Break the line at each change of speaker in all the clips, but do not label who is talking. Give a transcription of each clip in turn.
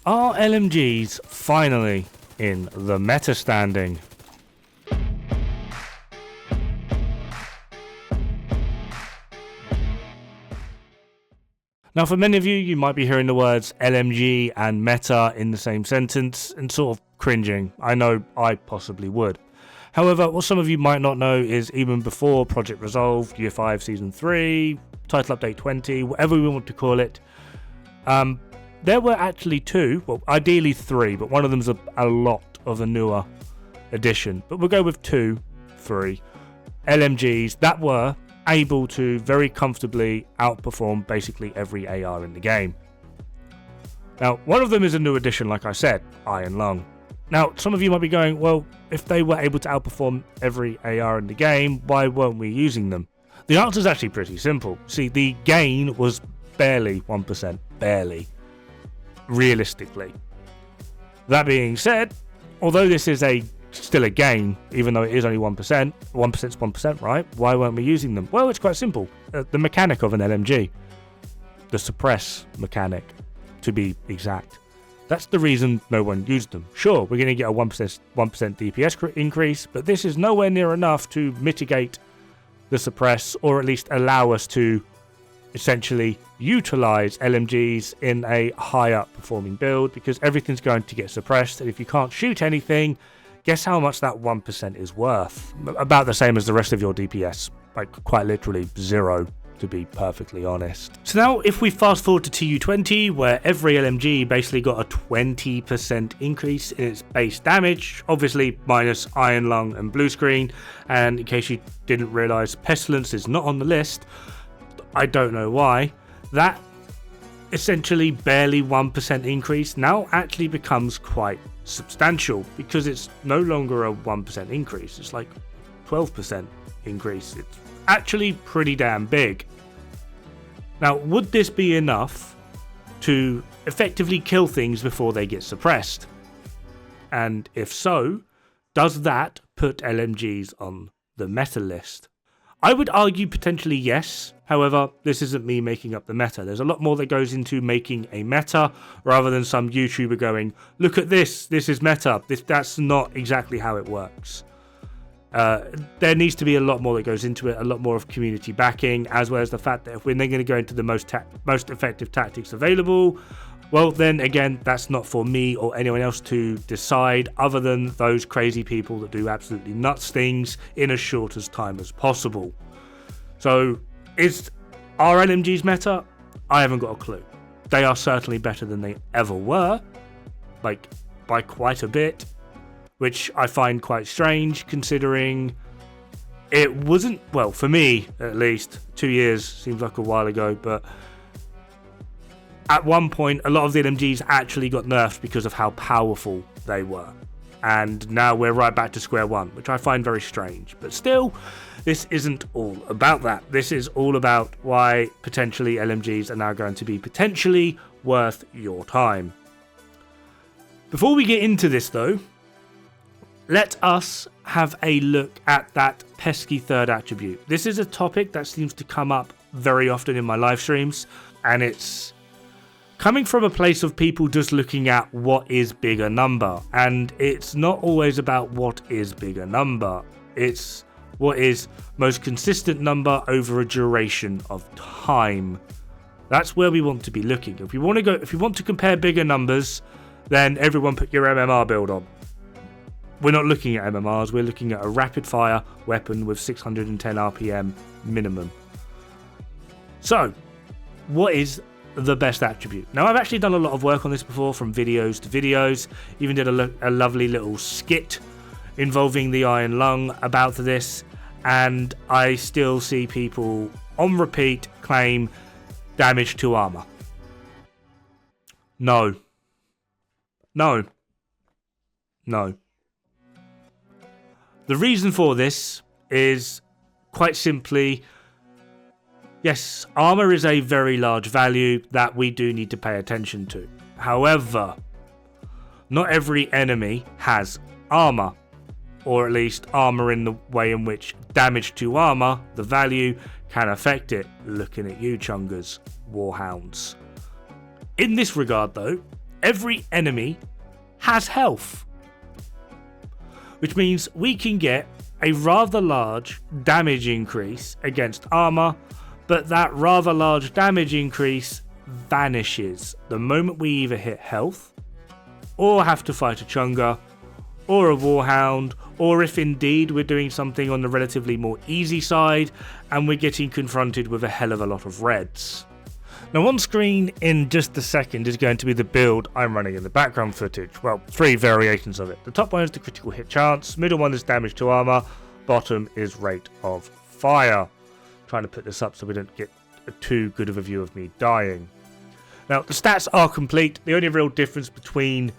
Are LMGs finally in the meta standing? Now, for many of you, you might be hearing the words LMG and meta in the same sentence and sort of cringing. I know I possibly would. However, what some of you might not know is even before Project Resolve, Year 5 Season 3, Title Update 20, whatever we want to call it, there were actually two, well, ideally three, but one of them's a lot of a newer edition. But we'll go with 2, 3 LMGs that were able to very comfortably outperform basically every AR in the game. Now, one of them is a new addition, like I said, Iron Lung. Now, some of you might be going, well, if they were able to outperform every AR in the game, why weren't we using them? The answer is actually pretty simple. See, the gain was barely 1%, barely, realistically. That being said, although this is still a gain, even though it is only 1%, 1% is 1%, right? Why weren't we using them? Well, it's quite simple. The mechanic of an LMG, the suppress mechanic, to be exact. That's the reason no one used them. Sure, we're going to get a 1% DPS increase, but this is nowhere near enough to mitigate the suppress, or at least allow us to essentially utilize LMGs in a higher performing build, because everything's going to get suppressed, and if you can't shoot anything, guess how much that 1% is worth? About the same as the rest of your DPS. Like, quite literally zero, to be perfectly honest. So now, if we fast forward to TU20, where every LMG basically got a 20% increase in its base damage, obviously minus Iron Lung and Blue Screen, and in case you didn't realise, Pestilence is not on the list, I don't know why, that essentially barely 1% increase now actually becomes quite substantial, because it's no longer a 1% increase, it's like 12% increase. It's actually pretty damn big. Now, would this be enough to effectively kill things before they get suppressed? And if so, does that put LMGs on the meta list? I would argue potentially yes. However, this isn't me making up the meta. There's a lot more that goes into making a meta, rather than some YouTuber going, look at this is meta. That's not exactly how it works. There needs to be a lot more that goes into it, a lot more of community backing, as well as the fact that if we're then going to go into the most effective tactics available, well, then again, that's not for me or anyone else to decide, other than those crazy people that do absolutely nuts things in as short as time as possible. So, are LMGs meta? I haven't got a clue. They are certainly better than they ever were, like by quite a bit, which I find quite strange, considering it wasn't, well, for me at least, 2 years seems like a while ago, but at one point, a lot of the LMGs actually got nerfed because of how powerful they were. And now we're right back to square one, which I find very strange. But still, this isn't all about that. This is all about why potentially LMGs are now going to be potentially worth your time. Before we get into this though, let us have a look at that pesky third attribute. This is a topic that seems to come up very often in my live streams, and it's coming from a place of people just looking at what is bigger number, and it's not always about what is bigger number, it's what is most consistent number over a duration of time. That's where we want to be looking. If you want to compare bigger numbers, then everyone put your MMR build on. We're not looking at MMRs, we're looking at a rapid fire weapon with 610 RPM minimum. So, what is the best attribute? Now, I've actually done a lot of work on this before, from videos to videos, even did a lovely little skit involving the Iron Lung about this, and I still see people on repeat claim damage to armor. No. The reason for this is quite simply, yes, armor is a very large value that we do need to pay attention to. However, not every enemy has armor, or at least armor in the way in which damage to armor, the value, can affect it. Looking at you, Chungers, Warhounds. In this regard though, every enemy has health, which means we can get a rather large damage increase against armor, but that rather large damage increase vanishes the moment we either hit health, or have to fight a Chunga, or a Warhound, or if indeed we're doing something on the relatively more easy side and we're getting confronted with a hell of a lot of reds. Now on screen in just a second is going to be the build I'm running in the background footage. Well, 3 variations of it. The top one is the critical hit chance, middle one is damage to armor, bottom is rate of fire. Trying to put this up so we don't get too good of a view of me dying. Now the stats are complete. The only real difference between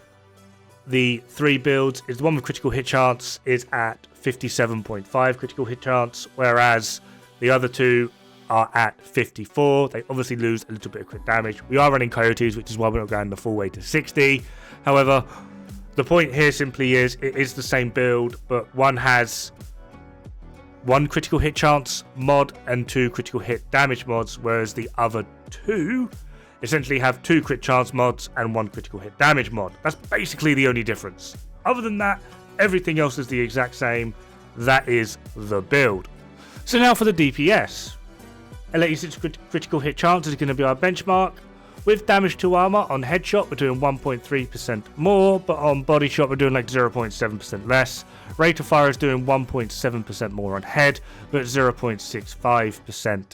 the 3 builds is the one with critical hit chance is at 57.5 critical hit chance, whereas the other 2 are at 54. They obviously lose a little bit of crit damage. We are running coyotes, which is why we're not going the full way to 60. However, the point here simply is it is the same build, but one has 1 critical hit chance mod and 2 critical hit damage mods, whereas the other 2 essentially have 2 crit chance mods and 1 critical hit damage mod. That's basically the only difference. Other than that, everything else is the exact same. That is the build. So now for the DPS. L86 critical hit chance is going to be our benchmark. With damage to armor on headshot, we're doing 1.3% more, but on body shot, we're doing like 0.7% less. Rate of fire is doing 1.7% more on head, but 0.65%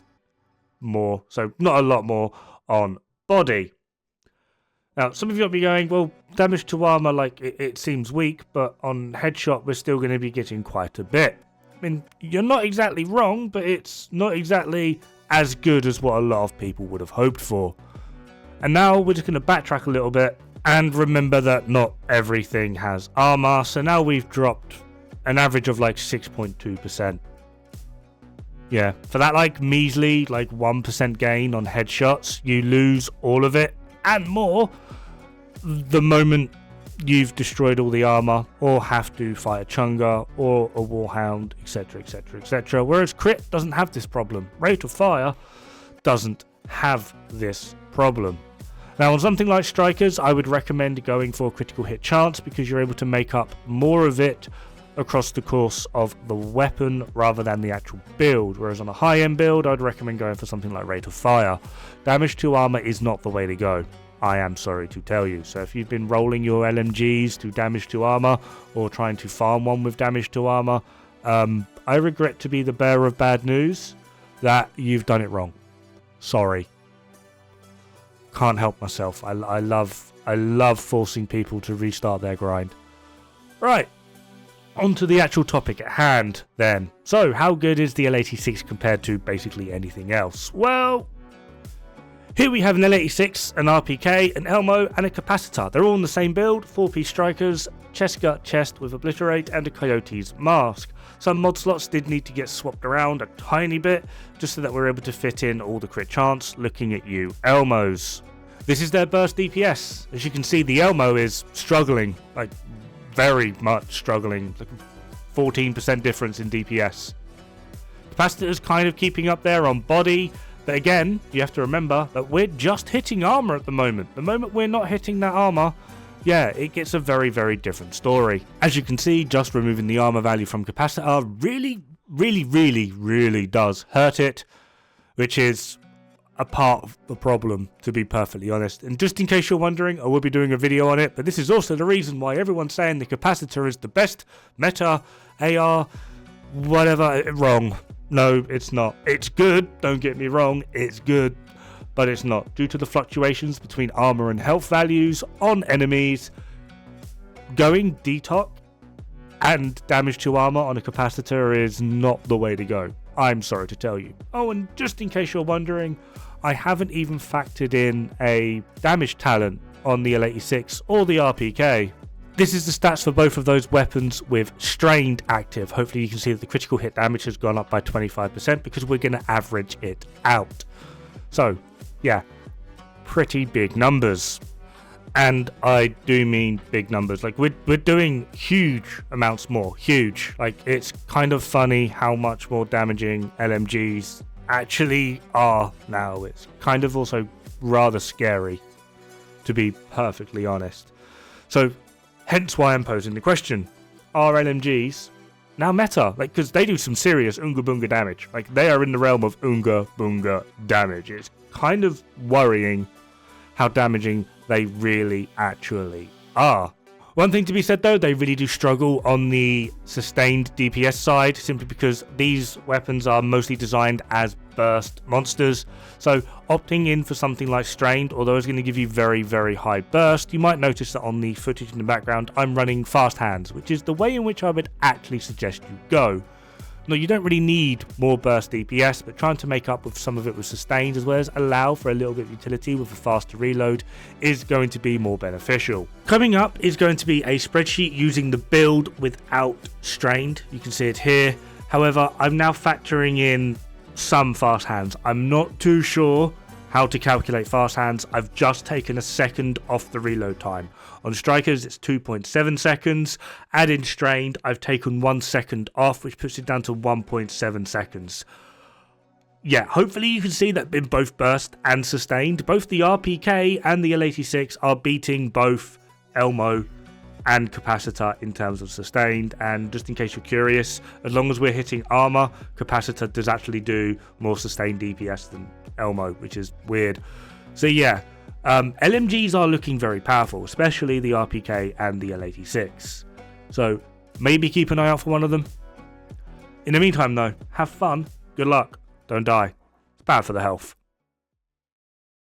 more. So not a lot more on body. Now, some of you might be going, well, damage to armor, like it seems weak, but on headshot, we're still going to be getting quite a bit. I mean, you're not exactly wrong, but it's not exactly as good as what a lot of people would have hoped for. And now we're just going to backtrack a little bit and remember that not everything has armor. So now we've dropped an average of like 6.2%. Yeah, for that like measly like 1% gain on headshots, you lose all of it and more the moment you've destroyed all the armor or have to fight a Chunga or a Warhound, etc, etc, etc. Whereas crit doesn't have this problem. Rate of fire doesn't have this problem. Now on something like strikers, I would recommend going for critical hit chance because you're able to make up more of it across the course of the weapon rather than the actual build, whereas on a high-end build I'd recommend going for something like rate of fire. Damage to armor is not the way to go, I am sorry to tell you. So if you've been rolling your LMGs to damage to armor or trying to farm one with damage to armor, I regret to be the bearer of bad news that you've done it wrong. Sorry. Can't help myself. I love forcing people to restart their grind. Right. On to the actual topic at hand, then. So, how good is the L86 compared to basically anything else? Well, here we have an L86, an RPK, an Elmo, and a Capacitor. They're all in the same build, 4-piece strikers, chest gut chest with Obliterate, and a Coyote's mask. Some mod slots did need to get swapped around a tiny bit, just so that we're able to fit in all the crit chance, looking at you Elmos. This is their burst DPS. As you can see, the Elmo is struggling, like very much struggling, like 14% difference in DPS. Capacitor's kind of keeping up there on body, but again, you have to remember that we're just hitting armor at the moment. The moment we're not hitting that armor, yeah, it gets a very, very different story. As you can see, just removing the armor value from Capacitor really does hurt it, which is a part of the problem, to be perfectly honest. And just in case you're wondering, I will be doing a video on it, but this is also the reason why everyone's saying the Capacitor is the best meta, AR, whatever. Wrong. No, it's not. It's good, don't get me wrong, it's good, but it's not. Due to the fluctuations between armor and health values on enemies, going detox and damage to armor on a Capacitor is not the way to go. I'm sorry to tell you. Oh, and just in case you're wondering, I haven't even factored in a damage talent on the L86 or the RPK. This is the stats for both of those weapons with strained active. Hopefully you can see that the critical hit damage has gone up by 25% because we're going to average it out. So, yeah, pretty big numbers. And I do mean big numbers. Like, we're doing huge amounts more. Huge. Like, it's kind of funny how much more damaging LMGs actually are now. It's kind of also rather scary. to be perfectly honest. So, hence why I'm posing the question, are LMGs now meta? Like, because they do some serious Unga Bunga damage. Like, they are in the realm of Unga Bunga damage. It's kind of worrying how damaging they really actually are. One thing to be said though, they really do struggle on the sustained DPS side, simply because these weapons are mostly designed as burst monsters. So opting in for something like Strained, although it's going to give you very, very high burst, you might notice that on the footage in the background I'm running fast hands, which is the way in which I would actually suggest you go. No, you don't really need more burst DPS, but trying to make up with some of it with sustained, as well as allow for a little bit of utility with a faster reload, is going to be more beneficial. Coming up is going to be a spreadsheet using the build without Strained. You can see it here. However, I'm now factoring in some fast hands. I'm not too sure how to calculate fast hands. I've just taken a second off the reload time. On strikers, it's 2.7 seconds. Add in Strained, I've taken 1 second off, which puts it down to 1.7 seconds. Yeah, hopefully you can see that in both burst and sustained, both the RPK and the L86 are beating both Elmo and Capacitor in terms of sustained. And just in case you're curious, as long as we're hitting armor, Capacitor does actually do more sustained DPS than Elmo, which is weird. So yeah, LMGs are looking very powerful, especially the RPK and the L86. So maybe keep an eye out for one of them. In the meantime though, have fun, good luck, don't die. It's bad for the health.